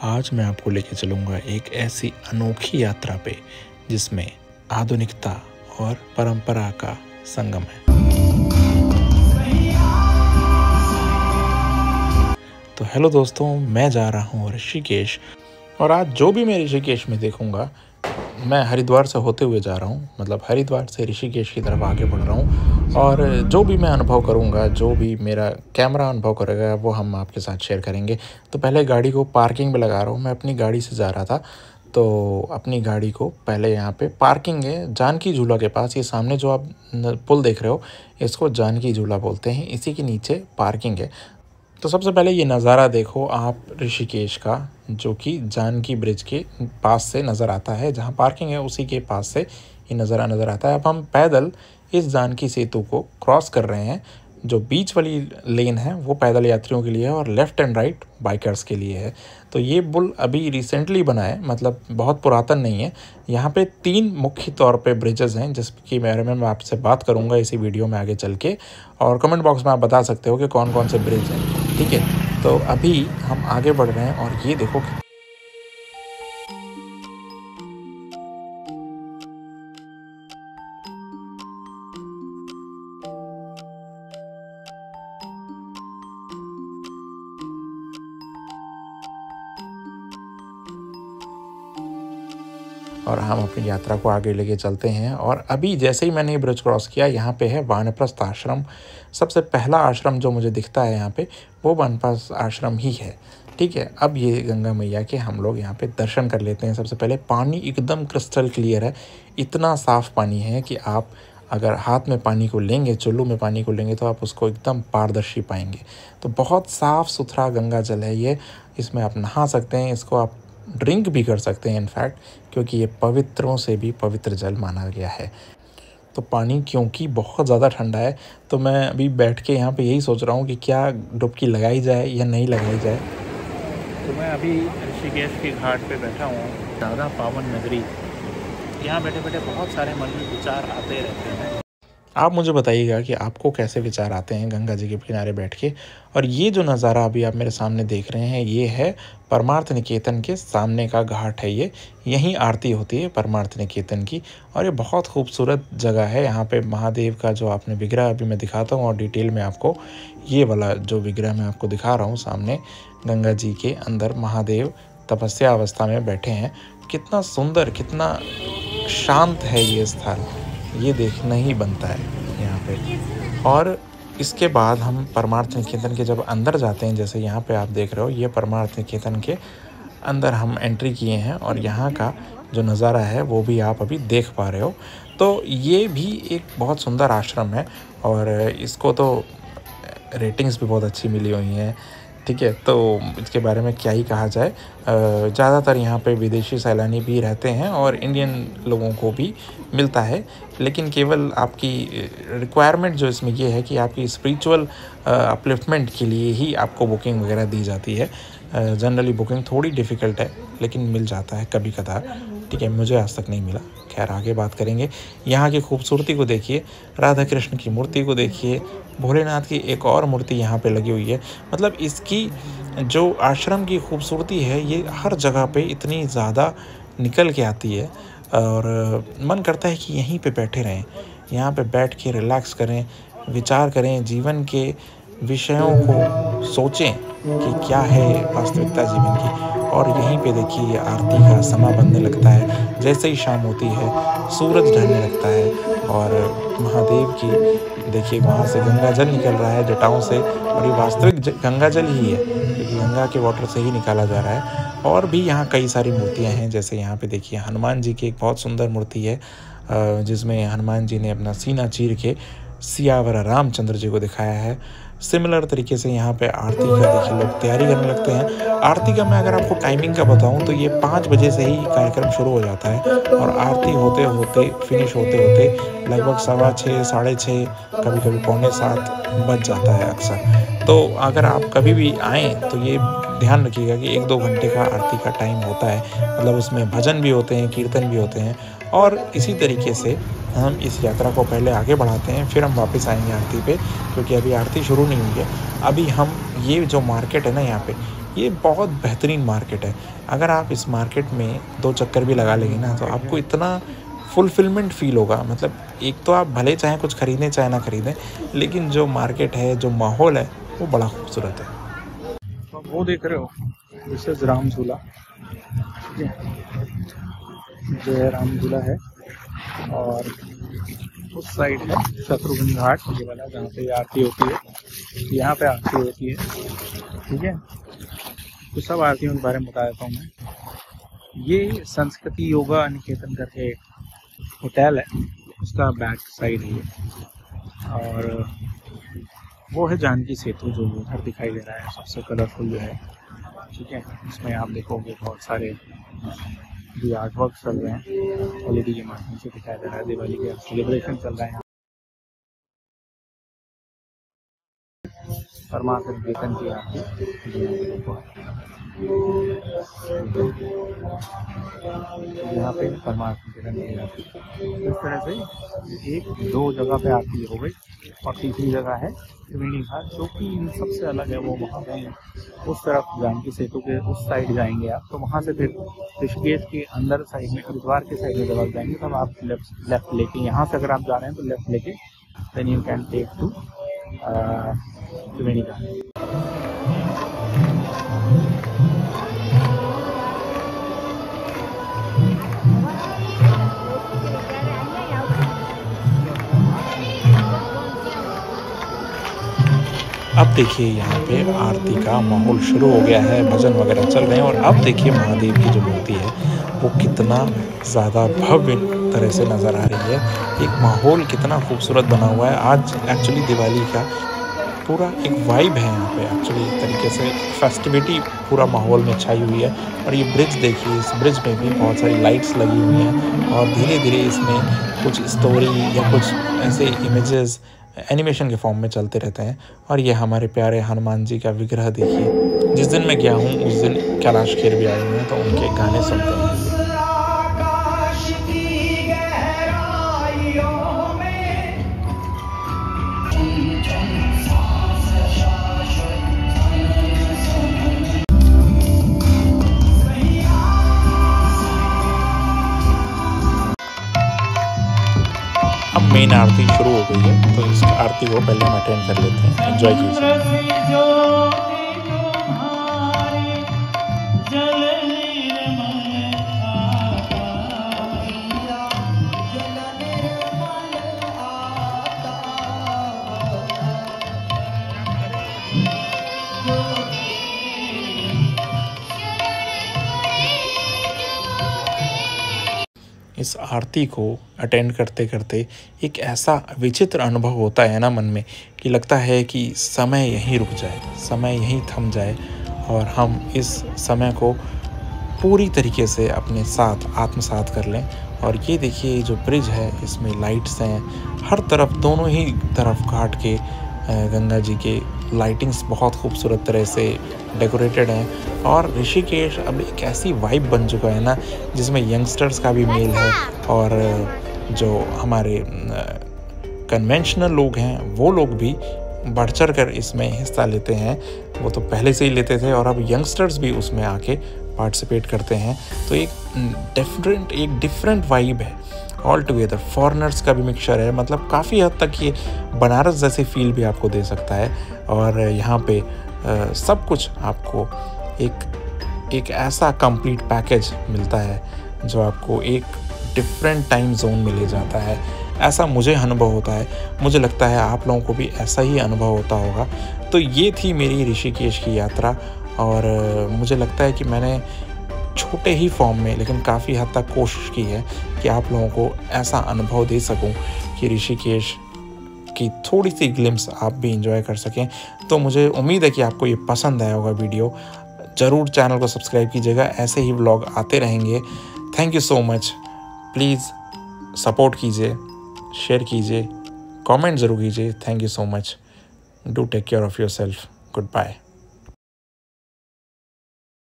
आज मैं आपको लेके चलूँगा एक ऐसी अनोखी यात्रा पे जिसमें आधुनिकता और परंपरा का संगम है। तो हेलो दोस्तों, मैं जा रहा हूँ ऋषिकेश और आज जो भी मैं ऋषिकेश में देखूँगा, मैं हरिद्वार से होते हुए जा रहा हूँ। मतलब हरिद्वार से ऋषिकेश की तरफ आगे बढ़ रहा हूँ और जो भी मैं अनुभव करूँगा, जो भी मेरा कैमरा अनुभव करेगा, वो हम आपके साथ शेयर करेंगे। तो पहले गाड़ी को पार्किंग में लगा रहा हूँ। मैं अपनी गाड़ी से जा रहा था, तो अपनी गाड़ी को पहले यहाँ पे पार्किंग है जानकी झूला के पास। ये सामने जो आप पुल देख रहे हो, इसको जानकी झूला बोलते हैं। इसी के नीचे पार्किंग है। तो सबसे पहले ये नज़ारा देखो आप ऋषिकेश का, जो कि जानकी ब्रिज के पास से नज़र आता है। जहाँ पार्किंग है उसी के पास से ये नज़ारा नज़र आता है। अब हम पैदल इस जानकी सेतु को क्रॉस कर रहे हैं। जो बीच वाली लेन है वो पैदल यात्रियों के लिए है और लेफ़्ट एंड राइट बाइकर्स के लिए है। तो ये पुल अभी रिसेंटली बना है, मतलब बहुत पुरातन नहीं है। यहाँ पे 3 मुख्य तौर पे ब्रिजेज़ हैं जिसकी बारे में मैं आपसे बात करूँगा इसी वीडियो में आगे चल के। और कमेंट बॉक्स में आप बता सकते हो कि कौन कौन से ब्रिज हैं, ठीक है। तो अभी हम आगे बढ़ रहे हैं और ये देखो और हम अपनी यात्रा को आगे लेके चलते हैं। और अभी जैसे ही मैंने ये ब्रिज क्रॉस किया, यहाँ पे है वानप्रस्थ आश्रम। सबसे पहला आश्रम जो मुझे दिखता है यहाँ पे, वो वानप्रस्थ आश्रम ही है, ठीक है। अब ये गंगा मैया के हम लोग यहाँ पे दर्शन कर लेते हैं। सबसे पहले पानी एकदम क्रिस्टल क्लियर है। इतना साफ़ पानी है कि आप अगर हाथ में पानी को लेंगे, चुल्लू में पानी को लेंगे, तो आप उसको एकदम पारदर्शी पाएंगे। तो बहुत साफ़ सुथरा गंगा जल है ये। इसमें आप नहा सकते हैं, इसको आप ड्रिंक भी कर सकते हैं इनफैक्ट, क्योंकि ये पवित्रों से भी पवित्र जल माना गया है। तो पानी क्योंकि बहुत ज़्यादा ठंडा है, तो मैं अभी बैठ के यहाँ पे यही सोच रहा हूँ कि क्या डुबकी लगाई जाए या नहीं लगाई जाए। तो मैं अभी ऋषिकेश के घाट पे बैठा हूँ, ज़्यादा पावन नगरी। यहाँ बैठे बैठे बहुत सारे मन में विचार आते रहते हैं। आप मुझे बताइएगा कि आपको कैसे विचार आते हैं गंगा जी के किनारे बैठ के। और ये जो नज़ारा अभी आप मेरे सामने देख रहे हैं, ये है परमार्थ निकेतन के सामने का घाट है। ये यहीं आरती होती है परमार्थ निकेतन की, और ये बहुत खूबसूरत जगह है। यहाँ पे महादेव का जो आपने विग्रह अभी मैं दिखाता हूँ और डिटेल में आपको, ये वाला जो विग्रह मैं आपको दिखा रहा हूँ सामने, गंगा जी के अंदर महादेव तपस्या अवस्था में बैठे हैं। कितना सुंदर, कितना शांत है ये स्थान, ये देखना ही बनता है यहाँ पे। और इसके बाद हम परमार्थ निकेतन के जब अंदर जाते हैं, जैसे यहाँ पे आप देख रहे हो, ये परमार्थ निकेतन के अंदर हम एंट्री किए हैं और यहाँ का जो नज़ारा है वो भी आप अभी देख पा रहे हो। तो ये भी एक बहुत सुंदर आश्रम है और इसको तो रेटिंग्स भी बहुत अच्छी मिली हुई हैं, ठीक है। तो इसके बारे में क्या ही कहा जाए। ज़्यादातर यहाँ पे विदेशी सैलानी भी रहते हैं और इंडियन लोगों को भी मिलता है, लेकिन केवल आपकी रिक्वायरमेंट जो इसमें ये है कि आपकी स्पिरिचुअल अपलिफ्टमेंट के लिए ही आपको बुकिंग वगैरह दी जाती है। जनरली बुकिंग थोड़ी डिफ़िकल्ट है, लेकिन मिल जाता है कभी कभार, ठीक है। मुझे आज तक नहीं मिला। खैर आगे बात करेंगे। यहाँ की खूबसूरती को देखिए, राधा कृष्ण की मूर्ति को देखिए, भोलेनाथ की एक और मूर्ति यहाँ पे लगी हुई है। मतलब इसकी जो आश्रम की खूबसूरती है, ये हर जगह पे इतनी ज़्यादा निकल के आती है और मन करता है कि यहीं पे बैठे रहें, यहाँ पे बैठ के रिलैक्स करें, विचार करें, जीवन के विषयों को सोचें कि क्या है वास्तविकता जीवन की। और यहीं पे देखिए आरती का समय बनने लगता है। जैसे ही शाम होती है, सूरज ढलने लगता है और महादेव की देखिए वहाँ से गंगा जल निकल रहा है जटाओं से, और ये वास्तविक गंगा जल ही है, क्योंकि गंगा के वाटर से ही निकाला जा रहा है। और भी यहाँ कई सारी मूर्तियाँ हैं, जैसे यहाँ पे देखिए हनुमान जी की एक बहुत सुंदर मूर्ति है, जिसमें हनुमान जी ने अपना सीना चीर के सियावर रामचंद्र जी को दिखाया है। सिमिलर तरीके से यहाँ पे आरती का देखिए लोग तैयारी करने लगते हैं। आरती का मैं अगर आपको टाइमिंग का बताऊँ तो ये 5 बजे से ही कार्यक्रम शुरू हो जाता है और आरती होते होते, फिनिश होते होते लगभग 6:15, 6:30, कभी कभी 6:45 बज जाता है अक्सर। तो अगर आप कभी भी आएँ तो ये ध्यान रखिएगा कि 1-2 घंटे का आरती का टाइम होता है। मतलब उसमें भजन भी होते हैं, कीर्तन भी होते हैं। और इसी तरीके से हम इस यात्रा को पहले आगे बढ़ाते हैं, फिर हम वापस आएंगे आरती पे, क्योंकि अभी आरती शुरू नहीं हुई है। अभी हम ये जो मार्केट है ना, यहाँ पे ये बहुत बेहतरीन मार्केट है। अगर आप इस मार्केट में 2 चक्कर भी लगा लेंगे ना, तो आपको इतना फुलफिलमेंट फ़ील होगा। मतलब एक तो आप भले चाहें कुछ खरीदें चाहे ना खरीदें, लेकिन जो मार्केट है, जो माहौल है, वो बड़ा खूबसूरत है। तो आप वो देख रहे हो, दिस इज राम झूला, ठीक है, जो है राम झूला है। और उस साइड है शत्रुघ्न घाट, ये वाला जहाँ पे आरती होती है, यहाँ पे आरती होती है, ठीक है। तो सब आरतियों के बारे में बता देता हूँ मैं। ये संस्कृति योगा निकेतन करके होटल है, उसका बैक साइड है ये। और वो है जानकी सेतु जो उधर दिखाई दे रहा है, सबसे कलरफुल जो है, ठीक है। इसमें आप देखोगे बहुत सारे भी आर्ट वर्क चल रहे हैं, एलईडी के माध्यम से दिखाई दे रहा है। दिवाली के सेलिब्रेशन चल रहा है। परमात्मा निकेतन की आरती यहाँ पे परमात्मा निकेतन की आरती इस तरह से 1-2 जगह पे आरती हो गई। और तीसरी जगह है त्रिवेणी घाट, जो कि इन सबसे अलग है। वो वहाँ पे उस तरफ जानकी सेतु के उस साइड जाएंगे आप, तो वहाँ से फिर ऋषिकेश के अंदर साइड में हरिद्वार के साइड में जब आप जाएंगे तब आप लेफ्ट लेके, यहाँ से अगर आप जा रहे हैं तो लेफ्ट लेके then you can take to Triveni Ghat. अब देखिए यहाँ पे आरती का माहौल शुरू हो गया है, भजन वगैरह चल रहे हैं। और अब देखिए महादेव की जो मूर्ति है वो कितना ज़्यादा भव्य तरह से नज़र आ रही है। एक माहौल कितना खूबसूरत बना हुआ है। आज एक्चुअली दिवाली का पूरा एक वाइब है यहाँ पे, एक्चुअली एक तरीके से फेस्टिविटी पूरा माहौल में छाई हुई है। और ये ब्रिज देखिए, इस ब्रिज में भी बहुत सारी लाइट्स लगी हुई हैं और धीरे धीरे इसमें कुछ स्टोरी या कुछ ऐसे इमेजेस एनिमेशन के फॉर्म में चलते रहते हैं। और ये हमारे प्यारे हनुमान जी का विग्रह देखिए। जिस दिन मैं गया हूँ उस दिन कैलाश खेर भी आए हुए हैं, तो उनके गाने सुनते हैं। अब मेन आरती शुरू हो गई है, तो इस आरती को पहले हम अटेंड कर लेते हैं। एंजॉय कीजिए। इस आरती को अटेंड करते करते एक ऐसा विचित्र अनुभव होता है ना मन में, कि लगता है कि समय यहीं रुक जाए, समय यहीं थम जाए और हम इस समय को पूरी तरीके से अपने साथ आत्मसात कर लें। और ये देखिए जो ब्रिज है, इसमें लाइट्स हैं हर तरफ, दोनों ही तरफ घाट के गंगा जी के लाइटिंग्स बहुत खूबसूरत तरह से डेकोरेटेड हैं। और ऋषिकेश अब एक ऐसी वाइब बन चुका है ना, जिसमें यंगस्टर्स का भी मेल है और जो हमारे कन्वेंशनल लोग हैं वो लोग भी बढ़ चढ़ कर इसमें हिस्सा लेते हैं। वो तो पहले से ही लेते थे और अब यंगस्टर्स भी उसमें आके पार्टिसिपेट करते हैं। तो एक डिफरेंट वाइब है ऑल टुगेदर। फॉरेनर्स का भी मिक्सचर है, मतलब काफ़ी हद तक ये बनारस जैसे फील भी आपको दे सकता है। और यहाँ पे सब कुछ आपको एक ऐसा कंप्लीट पैकेज मिलता है जो आपको एक डिफरेंट टाइम जोन में ले जाता है। ऐसा मुझे अनुभव होता है, मुझे लगता है आप लोगों को भी ऐसा ही अनुभव होता होगा। तो ये थी मेरी ऋषिकेश की यात्रा और मुझे लगता है कि मैंने छोटे ही फॉर्म में लेकिन काफ़ी हद तक कोशिश की है कि आप लोगों को ऐसा अनुभव दे सकूं कि ऋषिकेश की थोड़ी सी ग्लिम्स आप भी इंजॉय कर सकें। तो मुझे उम्मीद है कि आपको ये पसंद आया होगा वीडियो। ज़रूर चैनल को सब्सक्राइब कीजिएगा, ऐसे ही व्लॉग आते रहेंगे। Thank you so much. Please support कीजिए, शेयर कीजिए, कमेंट ज़रूर कीजिए। Thank you so much. Do take care of yourself. Good bye.